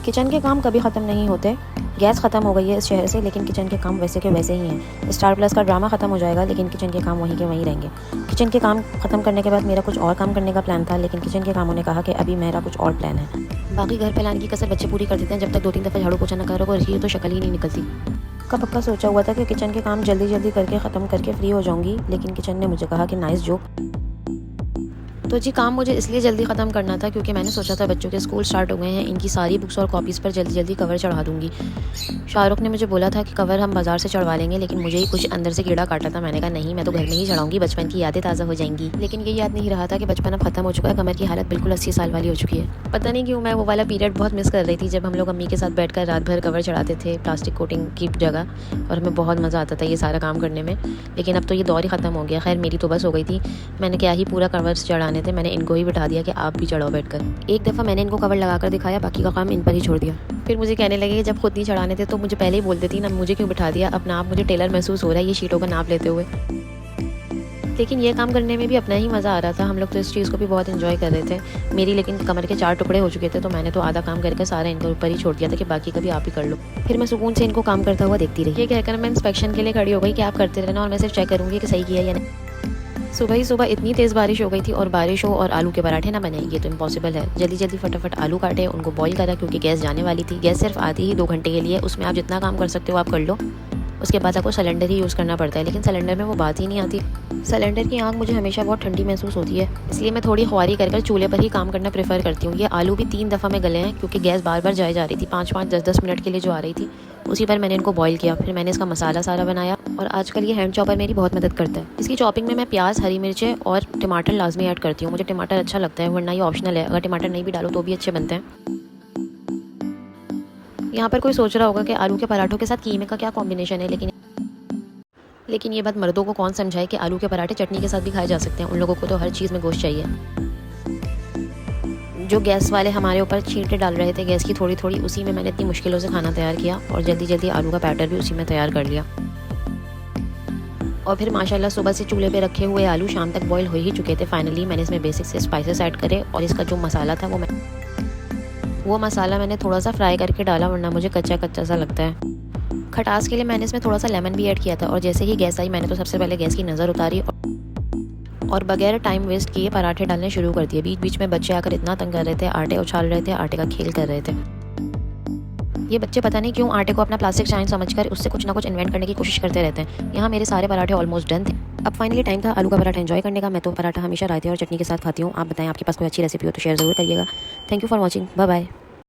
Kitchen के काम कभी ख़त्म नहीं होते। गैस ख़त्म हो गई है इस शहर से, लेकिन किचन के काम वैसे के वैसे ही हैं। स्टार प्लस का ड्रामा ख़त्म हो जाएगा, लेकिन किचन के काम वहीं के वहीं रहेंगे। किचन के काम ख़त्म करने के बाद मेरा कुछ और काम करने का प्लान था, लेकिन किचन के कामों ने कहा कि अभी मेरा कुछ और प्लान है। बाकी घर फैलाने की कसर बच्चे पूरी कर देते हैं, जब तक 2-3 दफ़ा झाड़ू पोछा न करो और तो शक्ल ही नहीं निकलती। कब पक्का सोचा हुआ था कि किचन के काम जल्दी जल्दी करके ख़त्म करके फ्री हो जाऊँगी, लेकिन किचन ने मुझे कहा कि नाइस जोक। तो जी काम मुझे इसलिए जल्दी ख़त्म करना था क्योंकि मैंने सोचा था बच्चों के स्कूल स्टार्ट हो गए हैं, इनकी सारी बुक्स और कॉपीज़ पर जल्दी जल्दी कवर चढ़ा दूँगी। शाहरुख ने मुझे बोला था कि कवर हम बाज़ार से चढ़वा लेंगे, लेकिन मुझे ही कुछ अंदर से कीड़ा काटा था। मैंने कहा नहीं, मैं तो घर में ही चढ़ाऊँगी, बचपन की यादें ताज़ा हो जाएंगी। लेकिन ये याद नहीं रहा था कि बचपन अब खत्म हो चुका है, कमर की हालत बिल्कुल 80 साल वाली हो चुकी है। पता नहीं क्यों मैं वो वाला पीरियड बहुत मिस कर रही थी जब हम लोग अम्मी के साथ बैठकर रात भर कवर चढ़ाते थे प्लास्टिक कोटिंग की जगह, और हमें बहुत मज़ा आता था ये सारा काम करने में। लेकिन अब तो ये दौर ही ख़त्म हो गया। खैर मेरी तो बस हो गई थी, मैंने क्या ही पूरा कवर चढ़ाने थे, मैंने इनको ही बिठा दिया कि आप भी चढ़ाओ बैठकर। एक दफ़ा मैंने इनको कवर लगाकर दिखाया, बाकी का काम इन पर ही छोड़ दिया। फिर मुझे कहने लगे कि जब खुद नहीं चढ़ाने थे तो मुझे पहले ही बोल देती ना, मुझे क्यों बिठा दिया। अपना आप मुझे टेलर महसूस हो रहा है ये शीटों का नाप लेते हुए। लेकिन ये काम करने में भी अपना ही मज़ा आ रहा था, हम लोग तो इस चीज़ को भी बहुत एंजॉय कर रहे थे। मेरी लेकिन कमर के 4 टुकड़े हो चुके थे, तो मैंने तो आधा काम करके सारा इनके ऊपर ही छोड़ दिया था कि बाकी कभी आप ही कर लो। फिर मैं सुकून से इनको काम करता हुआ देखती रही। ये कहकर मैं इंस्पेक्शन के लिए खड़ी हो गई कि आप करते रहना और मैं सिर्फ चेक करूँगी कि सही किया या नहीं। सुबह ही सुबह इतनी तेज़ बारिश हो गई थी, और बारिश हो और आलू के पराठे ना बने ये तो इम्पॉसिबल है। जल्दी जल्दी फटाफट आलू काटे, उनको बॉईल करा क्योंकि गैस जाने वाली थी। गैस सिर्फ आती ही 2 घंटे के लिए, उसमें आप जितना काम कर सकते हो आप कर लो। उसके बाद आपको सिलेंडर ही यूज़ करना पड़ता है, लेकिन सिलेंडर में वो बात ही नहीं आती। सिलेंडर की आग मुझे हमेशा बहुत ठंडी महसूस होती है, इसलिए मैं थोड़ी ख्वारी कर चूल्हे पर ही काम करना प्रेफर करती हूँ। ये आलू भी 3 दफ़ा में गले हैं क्योंकि गैस बार बार जाए जा रही थी, 5-5 10-10 मिनट के लिए जो आ रही थी, उसी पर मैंने इनको बॉईल किया। फिर मैंने इसका मसाला सारा बनाया, और आजकल ये हैंड चॉपर मेरी बहुत मदद करता है। इसकी चॉपिंग में मैं प्याज, हरी मिर्चें और टमाटर लाजमी ऐड करती हूँ। मुझे टमाटर अच्छा लगता है, वरना ये ऑप्शनल है, अगर टमाटर नहीं भी डालो तो भी अच्छे बनते हैं। यहाँ पर कोई सोच रहा होगा कि आलू के पराठों के साथ कीमे का क्या कॉम्बिनेशन है, लेकिन ये बात मर्दों को कौन समझाए कि आलू के पराठे चटनी के साथ भी खाए जा सकते हैं। उन लोगों को तो हर चीज़ में गोश्त चाहिए। जो गैस वाले हमारे ऊपर छींटे डाल रहे थे गैस की थोड़ी थोड़ी, उसी में मैंने इतनी मुश्किलों से खाना तैयार किया, और जल्दी जल्दी आलू का बैटर भी उसी में तैयार कर लिया। और फिर माशाल्लाह सुबह से चूल्हे पे रखे हुए आलू शाम तक बॉईल हो ही चुके थे। फाइनली मैंने इसमें बेसिक से स्पाइसेस ऐड करे, और इसका जो मसाला था वो मसाला मैंने थोड़ा सा फ्राई करके डाला, वरना मुझे कच्चा कच्चा सा लगता है। खटास के लिए मैंने इसमें थोड़ा सा लेमन भी ऐड किया था। और जैसे ही गैस आई मैंने तो सबसे पहले गैस की नज़र उतारी और बगैर टाइम वेस्ट किए पराठे डालने शुरू कर दिए। बीच बीच में बच्चे आकर इतना तंग कर रहे थे, आटे उछाल रहे थे, आटे का खेल कर रहे थे। ये बच्चे पता नहीं क्यों आटे को अपना प्लास्टिक चाइन समझकर उससे कुछ ना कुछ इन्वेंट करने की कोशिश करते रहते हैं। यहाँ मेरे सारे पराठे ऑलमोस्ट डन थे। अब फाइनली टाइम था आलू का पराठा एंजॉय करने का। मैं तो पराठा हमेशा रायते और चटनी के साथ खाती हूँ। आप बताएं आपके पास कोई अच्छी रेसिपी हो तो शेयर ज़रूर करिएगा। Thank you for watching, bye bye.